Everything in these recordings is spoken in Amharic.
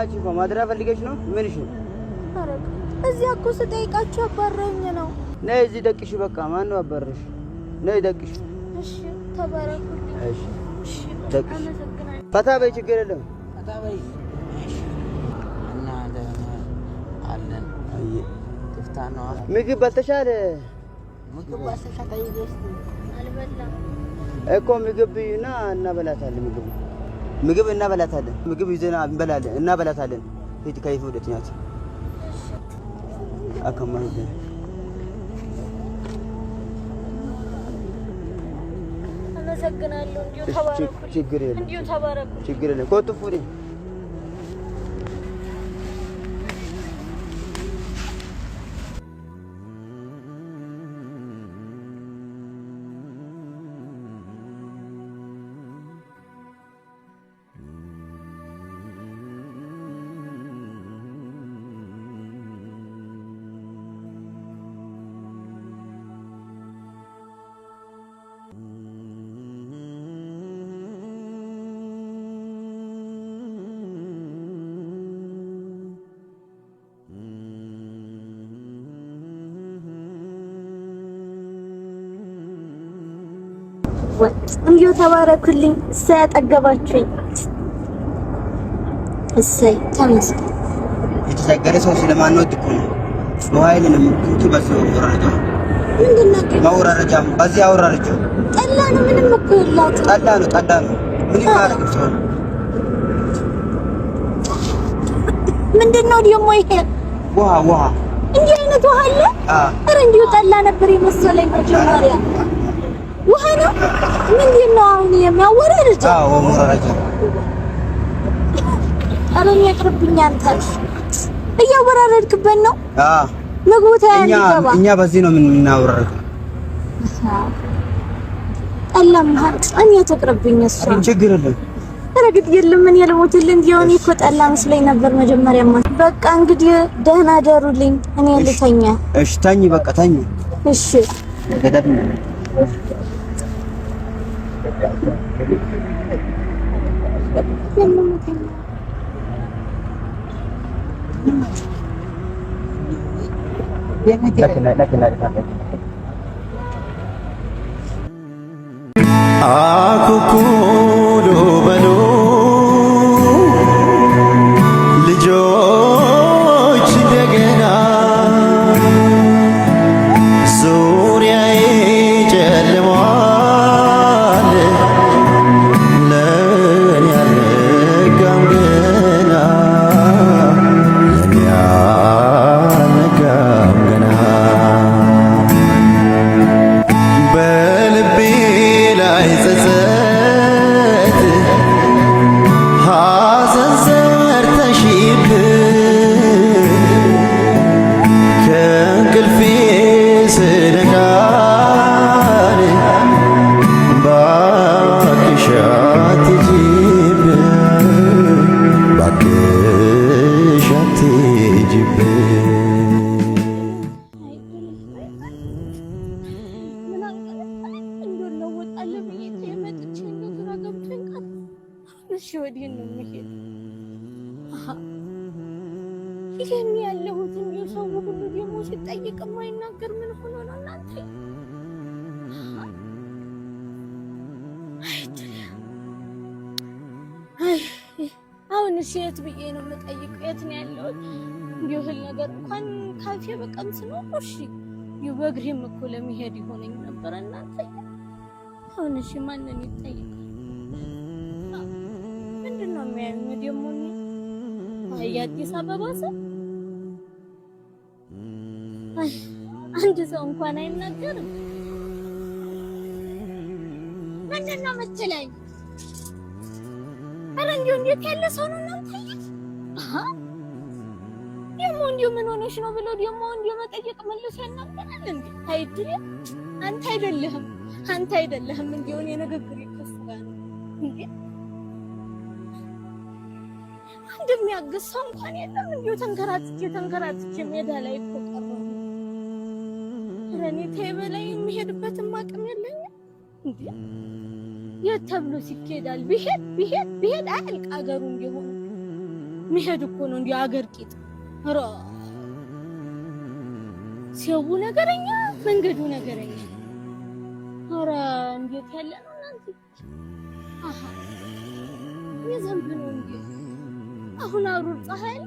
ቺፋ ማድራ ፈልገሽ ነው ምንሽ ነው አረግ እዚህ እኮ ስጠይቃችሁ አባረኝ ነው ነይ እዚህ ደቅሽ በቃ ማን ነው አባረሽ ነይ ደቅሽ እሺ ተባረኩ እሺ ደቅሽ ፈታ በይ ችግር የለም ፈታ በይ እና አለን አይ ክፍታ ነው ምግብ በልተሻል ምግብ ባሰሻታ ይገስት አልበላም እኮ ምግብ እና እናበላታለን ምግብ እናበላታለን ምግብ ይዘና እንበላለን እናበላታለን ፊት ከይፍ ወደትኛት አከማይ አመሰግናለሁ እንዲሁ ተባረኩ ችግር የለም እንዲሁ ተባረኩ ችግር የለም ኮትፉሪ እንዲሁ ተባረኩልኝ ሳያጠገባችሁኝ እሰይ ተመስገን የተቸገረ ሰው ስለማንወድ እኮ ነው ሞባይልንም እንቱ በሰው ወራረጃ ምንድነው ማውራረጃ በዚህ አውራረጃ ጠላ ነው ምንም እኮ ይላጥ ጠላ ነው ምን ይማረክ ሰው ምንድነው ደግሞ ይሄ ውሃ እንዲህ አይነት ውሃ አለ አረ እንዲሁ ጠላ ነበር የመሰለኝ መጀመሪያ ውሃ ነው ምንድነው አሁን የሚያወራረጃ ወራረጃ አረኛ ቅርብኛ አንታሽ እያወራረድክበት ነው ምግቡ ታያለህ እኛ በዚህ ነው የምናወራረድ ጠላም እኔ ተቅርብኝ እሷ ችግር የለም ረግጥ የለም ምን ያለሞትልኝ ዲዮኒ እኮ ጠላ መስለኝ ነበር መጀመሪያማ በቃ እንግዲህ ደህና ደሩልኝ እኔ ልተኛ እሺ ተኝ በቃ ተኝ እሺ ገደብ አኩኩሉ በሉ ልጆች እንደገና ዙሪያዬ ጨልሟል ለኔ አልነጋም ገና ለኔ አልነጋም ገና በልቤ ላይ ጸጸት ሐዘን ዘርተሽብኝ ከእንቅልፌ ስነቃል እባክሽ አትሂጂብኝ እባክሽ አትሂጂብኝ ወዲህ ነው የሚሄድ ይሄን ያለሁት እንዴ ሰው ሁሉ ደግሞ ሲጠይቅ የማይናገር ምን ሆኖ ነው እናንተ አሁን ሴት ብዬ ነው የምጠይቀው የት ነው ያለሁት እንዲሁ ህል ነገር እንኳን ካፌ በቀምስ ነው እሺ ይወግሪም እኮ ለመሄድ ይሆነኝ ነበር እናንተ አሁን እሺ ማንን ይጠይቃል ምንድነው የሚያዩኝ ደግሞ አዲስ አበባ ሰው አንድ ሰው እንኳን አይናገርም ምንድነው የምትለኝ አረ እንዴት ያለ ሰው ነው እናንተ ደግሞ ምን ሆነሽ ነው ብሎ ደግሞ መጠየቅ መልሶ ያናገራል እንዴ አይድል አንተ አይደለህም እንዴው የነገር ይከስጋል እንዴ እንደሚያግዝ ሰው እንኳን የለም እንዴው ተንከራትቼ ሜዳ ላይ እኮ ቀረሁ ረኔ ተይበላይ የሚሄድበት ማቅም የለኝም እንዴ የት ተብሎ ሲኬዳል ቢሄድ አልቅ አገሩ እንዲሆን መሄድ እኮ ነው እንዲህ አገር ቂጥ ራ ሲያው ነገረኛ መንገዱ ነገረኛ ራ እንዴት ያለ ነው እናንተ አሃ የዘንብ ነው እንዴ አሁን አሩር ፀሐይ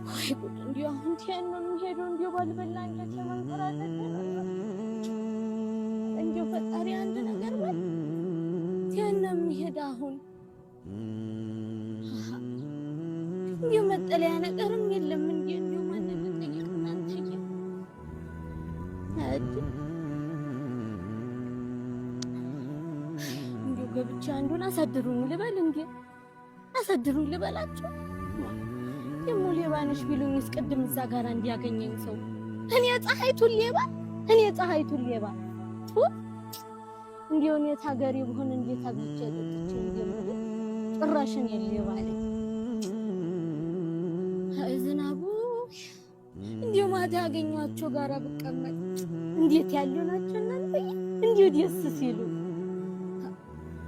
ወይ ጉድ እንዲሁ አሁን ቲያን ነው የሚሄደው እንዲሁ ባልበላ እንዴት ለማንከራተት ነው እንዲሁ ፈጣሪ አንድ ነገር በል ቲያን ነው የሚሄድ አሁን እንዲሁ መጠለያ ነገርም የለም እንዲሁ ማንን ልጠይቅ እናንተ እንዲሁ ገብቻ አንዱን አሳድሩኝ ልበል እንዴ አሳድሩኝ ልበላቸው ደሞ ሌባ ነሽ ቢሉኝ እስቀድም እዛ ጋር እንዲያገኘኝ ሰው እኔ ፀሐይቱን ሌባ እንዲሁ እኔ ታገሪ ብሆን እንዴት አግቼ ጠጥቼ እንደምል ጭራሽን የሌባ ላይ ዝናቡ እንዲሁ ማታ ያገኘኋቸው ጋራ ብቀመጥ እንዴት ያሉ ናቸው እናንተ እንዲሁ ደስ ሲሉ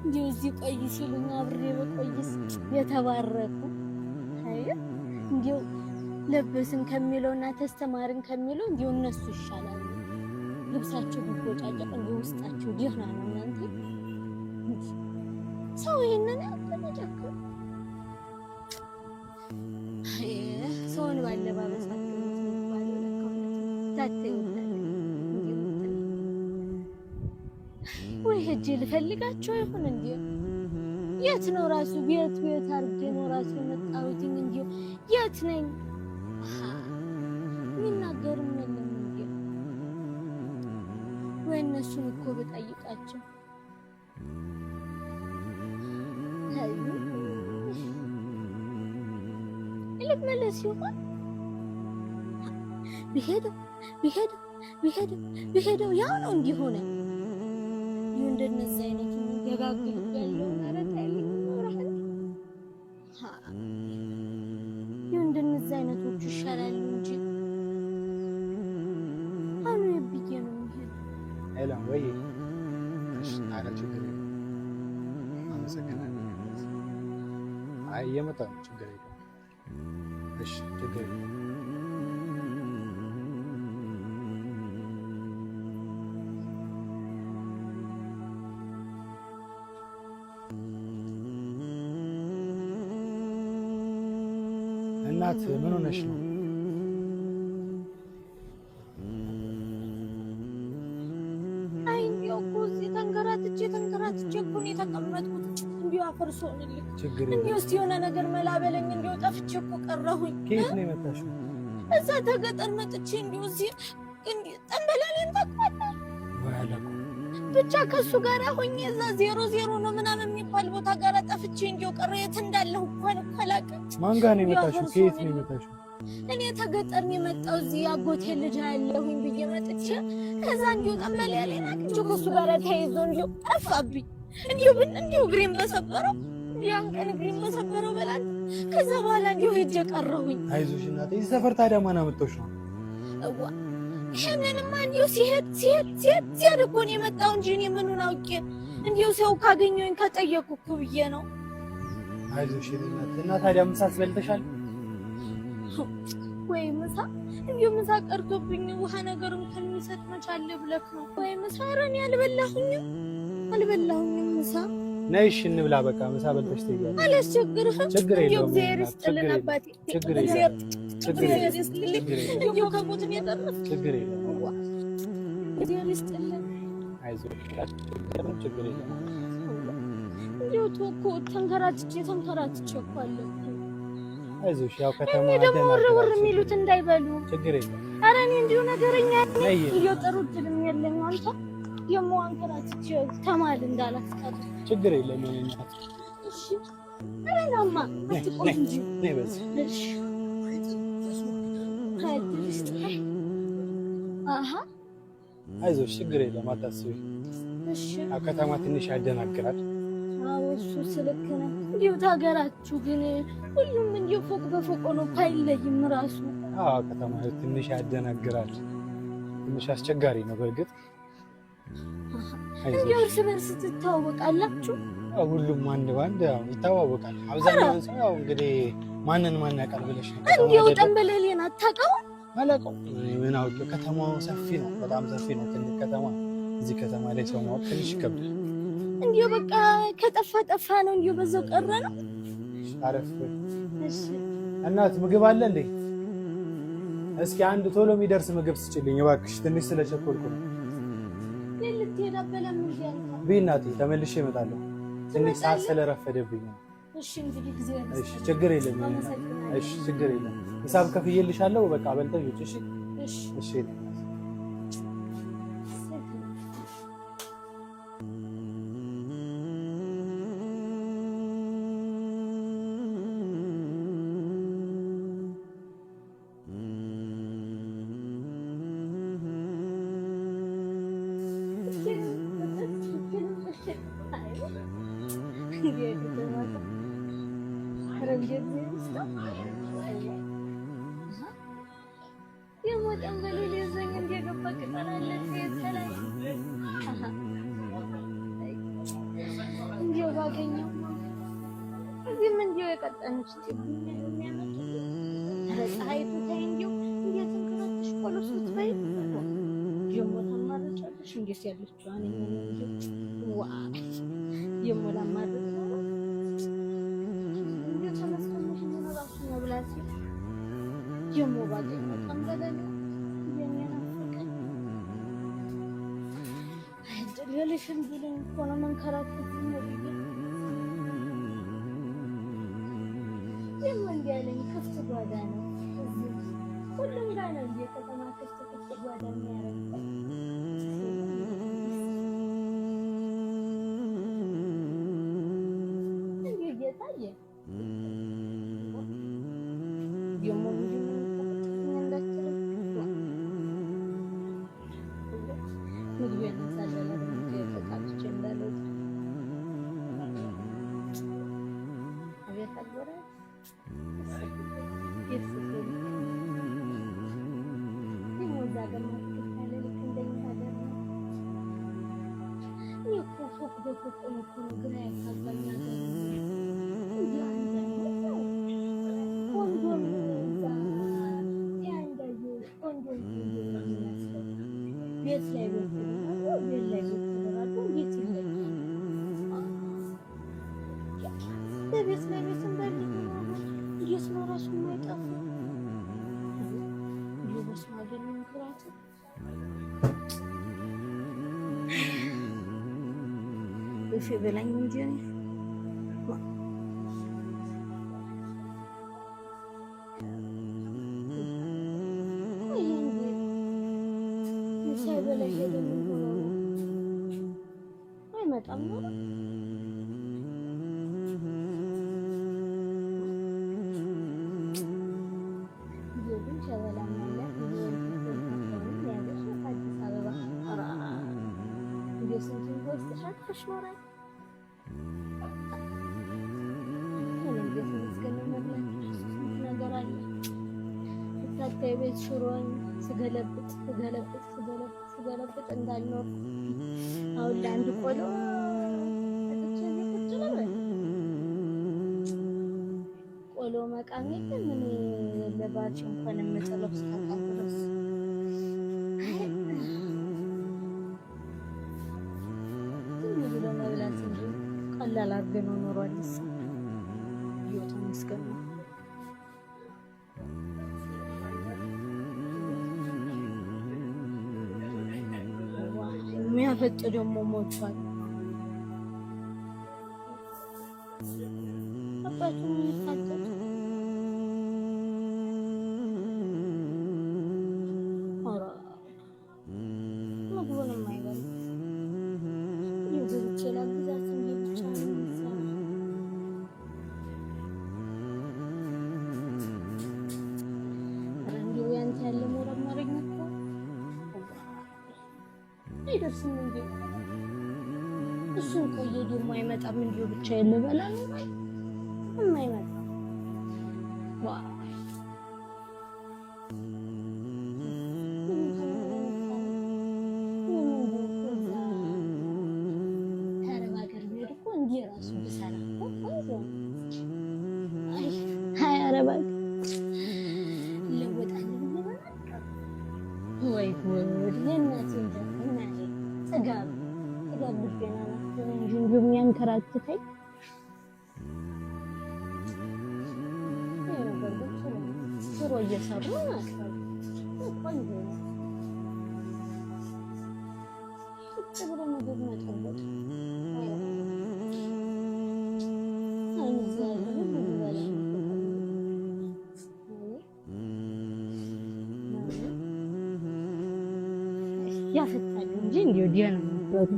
እንዲሁ እዚህ ቆይ ሲሉኝ አብሬ በቆይስ የተባረኩ አይ እንዲሁ ለበስን ከሚለውና ተስተማርን ከሚለው እንዲሁ እነሱ ይሻላሉ ልብሳቸው ቢቦጫጨቅ እንዲሁ ውስጣቸው ደህና ነው እናንተ ሰው ይሄንን ያተጨከ አይ ሰውን ባለባበሳቸው ባለው ለካውነት ታተይ ወይ ሄጄ ልፈልጋቸው ይሁን እንዴ የት ነው ራሱ ቤት አርጌ ነው ራሱ መጣሁት እንዴ የት ነኝ ምናገርም የለም እንዴ ወይ እነሱን እኮ በጠይቃቸው ልመለስ ይሆን ቢሄደው ያው ነው እንዲሆነ ይሁን እንደነዚህ አይነት ደጋግል ያለው ማለት አይልም ወራህን ይሁን እንደነዚህ አይነቶች ይሻላል እንጂ አሁን ይብዬ ነው ይሄ አይላም ወይ አላችሁ ግን አመሰግናለሁ አይ የመጣ ችግር የለም እሺ ችግር የለም እናት ምን ሆነሽ ነው? አይ እንዲያው እኮ እዚህ ተንከራትቼ እኮ ነው የተቀመጥኩት። እንዲያው አፈርሶንልኝ እንዲያው እስኪ የሆነ ነገር መላበለኝ እንዲያው ጠፍቼ እኮ ቀረሁኝ። ከየት ነው የመጣሽው? እዛ ተገጠር መጥቼ እንዲያው እዚህ እንዲህ ጠንበላለን ተቀመጠ ወያለኩ ብቻ ከሱ ጋር ሆኜ እዛ 00 ነው ምናምን የሚባል ቦታ ጋር ጠፍቼ እንዲያው ቀረ። የት እንዳለሁ እንኳን አላውቅም። ማን ጋር ነው የመጣሽው? ከየት ነው የመጣሽው? እኔ ተገጠር ነው የመጣው። እዚህ አጎቴ ልጅ ያለሁኝ ብዬ መጥቼ ከዛ እንዲያው ጠንበላለን አቅጆ ከሱ ጋር ተያይዞ እንዲያው ጠፋብኝ። እንዲያው ግሬን በሰበረው ያን ቀን ግሬን በሰበረው በላል። ከዛ በኋላ እንዲያው ሄጄ ቀረሁኝ። አይዞሽ እናቴ። እዚህ ሰፈር ታዲያ ማን አመጣሽ ነው? ይሄንንማ እንዲያው ሲሄድ እኮ ነው የመጣው እንጂ እኔ ምኑን አውቄ እንዲያው ሰው ካገኘሁኝ ከጠየቅኩ እኮ ብዬ ነው። አይዞሽ እናቴ። እና ታዲያ ምሳ አስበልተሻል ወይ? ምሳ እንዲያው ምሳ ቀርቶብኝ ውሃ ነገርም ከሚሰጥ መቻል ብለክ ነው ወይ? ምሳ ረን አልበላሁኝም ምሳ። ነይ እሺ እንብላ። በቃ ምሳ በልተሽ ትይያለሽ። አላስቸግርህም። ችግር የለውም። እግዚአብሔር ይስጥልን አባቴ። ችግር የለውም። እግዚአብሔር ይስጥልኝ። እንዲያው ከሞትን የጠረፍ ችግር የለውም። እግዚአብሔር ይስጥልን። አይዞሽ ችግር የለውም። እንዲያው እኮ ተንከራትቼ እኮ አለሁ። አይዞሽ ያው ከተማ እኔ ደግሞ ወር የሚሉት እንዳይበሉ። ችግር የለም። ኧረ እኔ እንዲሁ ነገረኛ ነኝ። እንዲሁ ጥሩ እድልም የለኝ። አንተ ደግሞ አንከራትቼ ተማል እንዳላስቀር። ችግር የለም። እሺ ኧረ ናማ አትቆይ እንጂ ነይ በዚህ። እሺ አሃ አይዞሽ ችግር የለም። አታስቢ። እሺ ከተማ ትንሽ ያደናግራል። አዎ እሱ ስልክ ነው። እንዲሁ ታገራችሁ ግን ሁሉም እንዲሁ ፎቅ በፎቅ ነው አይለይም ራሱ። አዎ ከተማ ትንሽ ያደናግራል። ትንሽ አስቸጋሪ ነው በእርግጥ እንዲያው እርስ በርስ ትተዋወቃላችሁ? ሁሉም አንድ ባንድ ያው ይተዋወቃል። አብዛኛውን ሰው ያው እንግዲህ ማንን ማን ያውቃል ብለሽ ነው? እንዲያው ጠንበለሌን አታውቀውም? አላውቀውም። ምን አውቄው። ከተማው ሰፊ ነው፣ በጣም ሰፊ ነው። ትልቅ ከተማ። እዚህ ከተማ ላይ ሰው ማወቅ ትንሽ ይከብዳል። እንዲያው በቃ ከጠፋ ጠፋ ነው። እንዲያው በዛው ቀረ ነው። አረፍ። እሺ እናት ምግብ አለ እንዴ? እስኪ አንድ ቶሎ የሚደርስ ምግብ ስጭልኝ እባክሽ፣ ትንሽ ስለቸኮልኩ ነው። ልትሄድ አበለም እንዴ? ቢናቲ ተመልሼ እመጣለሁ። ትንሽ ሰዓት ስለረፈደብኝ ነው። እሺ እንግዲህ ጊዜ ያለሽ። እሺ ችግር የለም። እሺ ችግር የለም። ሂሳብ ከፍዬልሻለሁ። በቃ በልተሽ ውጪ። እሺ እሺ እሺ። የሞተን በሌላ ይዘኝ እንደገባ ቅጠላለች የተላይ እንዲያው ባገኘው እዚህም እንዲያው የቀጠነች የሚያመጡ ፀሐይቱ ታይ እንዲያው እንዴት እንክራትሽ ቆሎ ስትበይ የሞተን ማረጫለሽ እንዴት ያለችው አኔ እንዲያው ዋ የሞላ ማረጫ እንዲያው ተመስገንሽ ነው ራሱ መብላት የሞ ባገኘው ጠንበለለ የሚያናፍቀኝ አይደለሽም ብለኝ እኮ ነው መንከራተት ነው እንዲያለኝ ክፍት ጓዳ ነው። ሁሉም ጋር ነው የከተማ ክፍት ጓዳ የሚያደርገው። እንዲህ እየታየ እሺ በላኝ እንጂ አይመጣም ነው ቤት ሽሮኝ ስገለብጥ እንዳልኖር አሁን ለአንድ ቆሎ ቆሎ መቃሜ ምን ለባች እንኳን የምጥለው እስካሁን ድረስ ብሎ መብላት እንጂ ቀላል አድርገን ኖሯል። ይወጣ መስገን ነው የሚያፈጥ ደግሞ ሞቷል። አባቱ የሚታጠጥ ምግቡንም አይበላም። ይህ ይችላል ብዛት እንጂ ብቻ ነው የሚሰራው። እንዲሁ ያንተ ያለ መረመረኝ እኮ አይደርስም እንዴ? እሱን ቆየ ደግሞ አይመጣም። እንዲሁ ብቻ የምበላ ነው የማይመጣ ዋ እንዲህ ራሱ ብሰራ አይ አረባክ ለወጣኝ ወይ ጉድ የእናቴ እናቴ ጥጋብ ብገና ነው እንጂ የሚያንከራትተኝ ሽሮ እየሰሩ ናቸው። ቆንጆ ነው። ቁጭ ብሎ ምግብ መጠበቅ ያፈጣል እንጂ እንዲሁ ዲያ ነው ማለት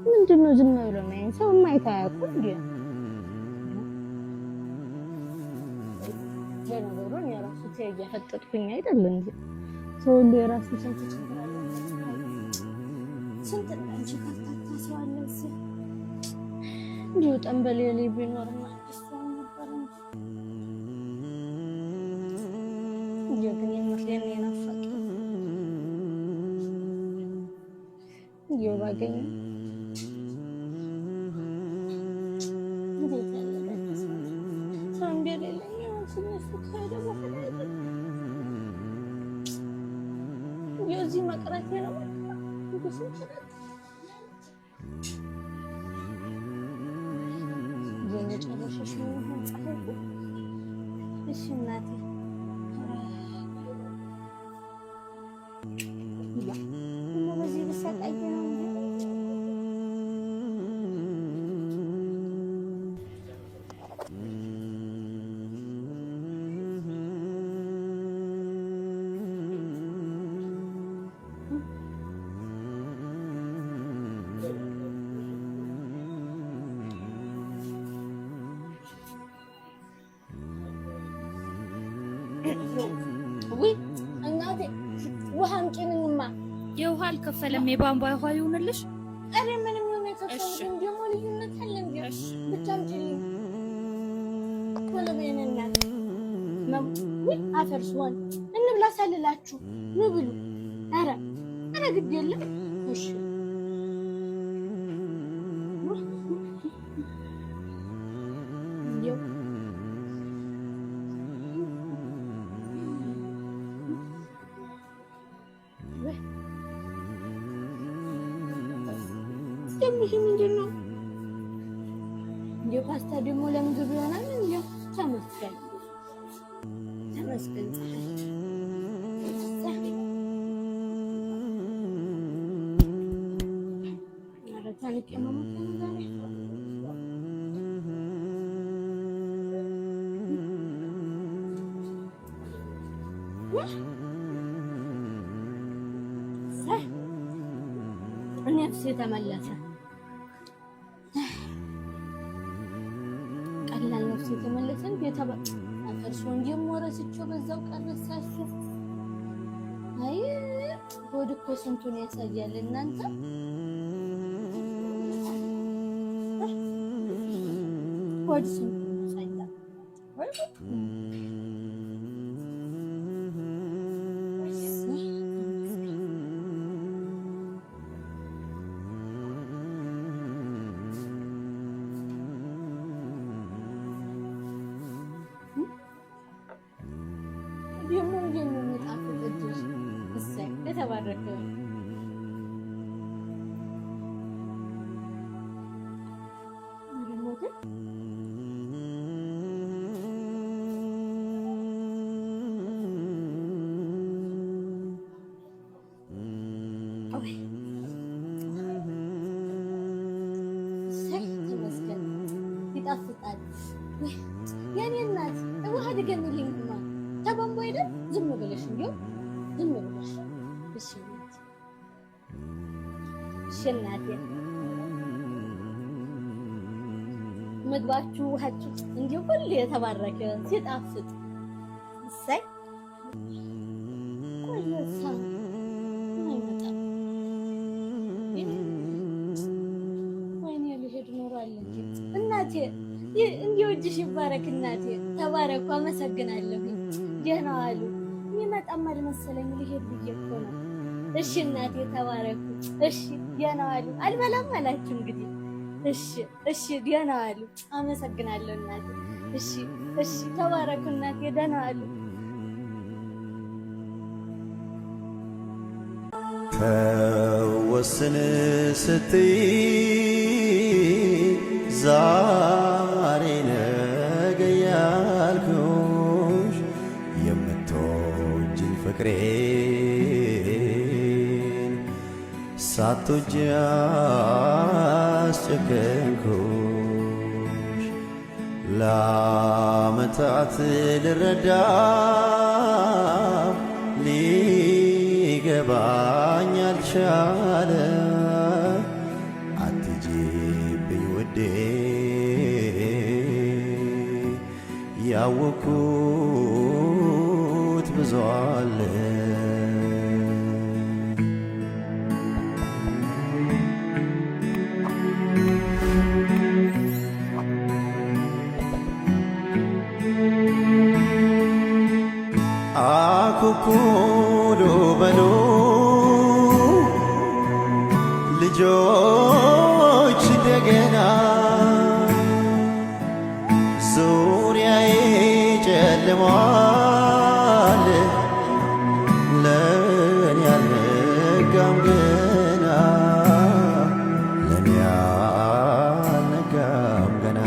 ምንድነው? ዝም ብሎ ማየት ሰው የማይታያቁ እንዴ? ለነገሩ የራሱ ተያያ ፈጠጥኩኝ አይደል እንዴ? ሰው ሁሉ የራሱ ሰንት ይችላል። ስንት አንቺ ካታታ ሰው አለ እዚህ እንዲሁ ጠንበል የሌ ቢኖርማ እሷን ነበር እንጂ ግን የምትለኝ የናፈቀ እንዲሁ ባገኝ የዚህ መቅረት ነው የመጨረሻሽ ነው ጻፈው። እሺ እናቴ ያ በዚህ በሰቃይ ነው ወይ እናቴ ውሃ አምጪልኝማ። የውሃ አልከፈለም የቧንቧ ውሃ ይሁንልሽ። አሬ ምንም ነው የከፈለው ደግሞ ልዩነት አለ እንዴ? ብቻ አምጪልኝ ቶሎ በይን እናቴ። ወይ አፈርሷል እንብላ ሳልላችሁ ኑ ብሉ። አረ ግድ የለም እሺ ይሄ ምንድነው? የፓስታ ደግሞ ለምግብ ይሆናል እንዴ? ተመስገን ተመስገን። ታሪክ የማማት ዛሬ ነፍሴ ተመለሰ። ቀላል ነፍሴ ተመለሰ። ቤተባ አፈርሶ እንደሞረስቸው በዛው ቀረሳሱ። አይ ሆድ እኮ ስንቱን ያሳያል እናንተ። ሆድ ስንቱን ያሳያል ወይ የተባረከ ይጣፍጣል። የኔ እናት ውሃ ድገሚልኝማ። ተባንቦ አይደል? ዝም ብለሽ እንዲሁ ዝም ብለሽ እሺ እናቴ። ምግባችሁ ውሃችሁ እንዲሁ ሁሉ የተባረከ ሲጣፍጥ እሰይ። ቆይሳ አይመጣም። ወይኔ ልሄድ ኖራለሁ እናቴ። እንዲሁ እጅሽ ይባረክ እናቴ። ተባረኩ። አመሰግናለሁ። ደህና ዋሉ። የሚመጣም አልመሰለኝ ልሄድ ብዬ እኮ ነው። እሺ እናቴ ተባረኩ። እሺ ደህና ዋሉ። አልበላም አላችሁ እንግዲህ። እሺ ደህና ዋሉ። አመሰግናለሁ እናቴ። እሺ ተባረኩ እናቴ። ደህና ዋሉ። ተወስን ስትይ ዛሬ ነገ ያልኩሽ የምትወጂኝ ፍቅሬን ሳትወጂ አስጨከንኩሽ። ለዓመታት ልረዳ ሊገባኝ አልቻለ። አትሂጂብኝ ውዴ ያወኩት ብዙ አለ። አኩኩሉ በሉ ልጆች እንደገና ዙሪያዬ ጨልሟል። ለኔ አልነጋም ገና ለኔ አልነጋም ገና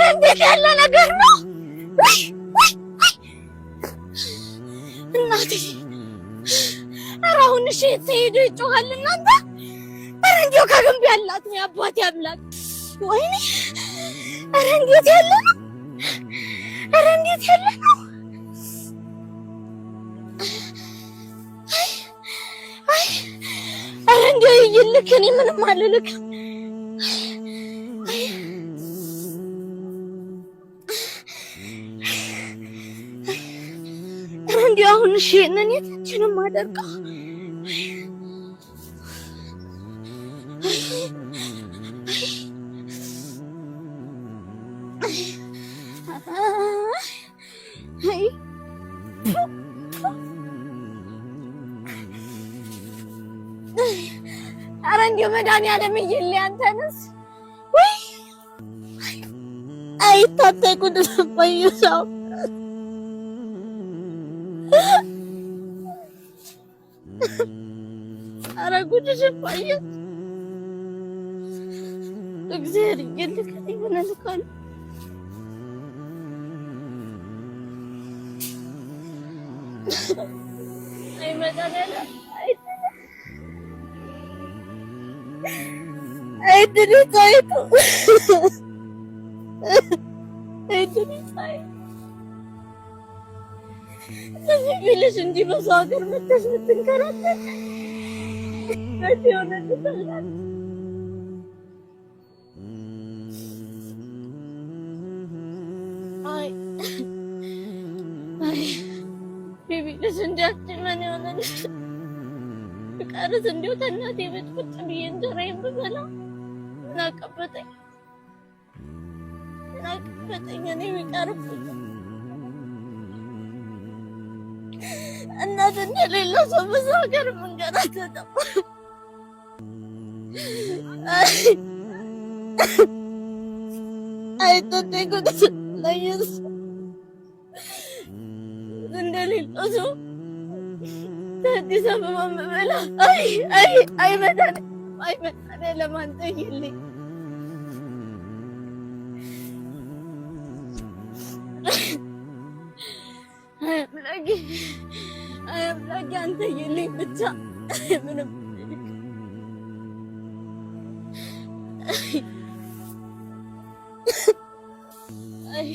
እንዴት ያለ ነገር ነው እናቴ! ኧረ አሁን እሺ ተሄዶ ይጮሃል እናንተ። ኧረ እንዲያው ከግንብ ያላት ነው አባቴ አምላክ። ወይኔ! ኧረ እንዴት ያለ ነው! ኧረ እንዴት ያለ ነው! ኧረ እንዲያው ይልክ እኔ ምንም አልልክም። እንዲያው አሁን እሺ እኔ ትንሽንም አደርገው ኧረ እንዲያው መድኃኒዓለም ይልኝ አንተንስ ወይ አይታጠቁ ደስባዩ ሰው ኧረ ጉድሽን ባየት እግዚአብሔር ይልከኝ ይሆናል። አይ መድኃኒዓለም አይድሪት አይቱ ለዚህ ብለሽ እንዲህ በሰው ሀገር መተሽ ምትንከራተት መቼ ሆነልሻል? አይ ቢቢልሽ እንዲያችን ምን ይሆነልሽ? ፍቃርስ እንዲሁ ከእናቴ ቤት ቁጭ ብዬ እንጀራዬን ብበላ ናቀበጠኝ እኔ የሚቀርብኝ እናት እንደሌለ ሰው ብዙ ሀገር መንገራተተው አይቶቴ ጉድስ ለየስ እንደሌለ ሰው አዲስ አበባ መበላ አይመጣኔ ለማንጠይልኝ አምላኬ አንተ ይልኝ ብቻ ምንም አይ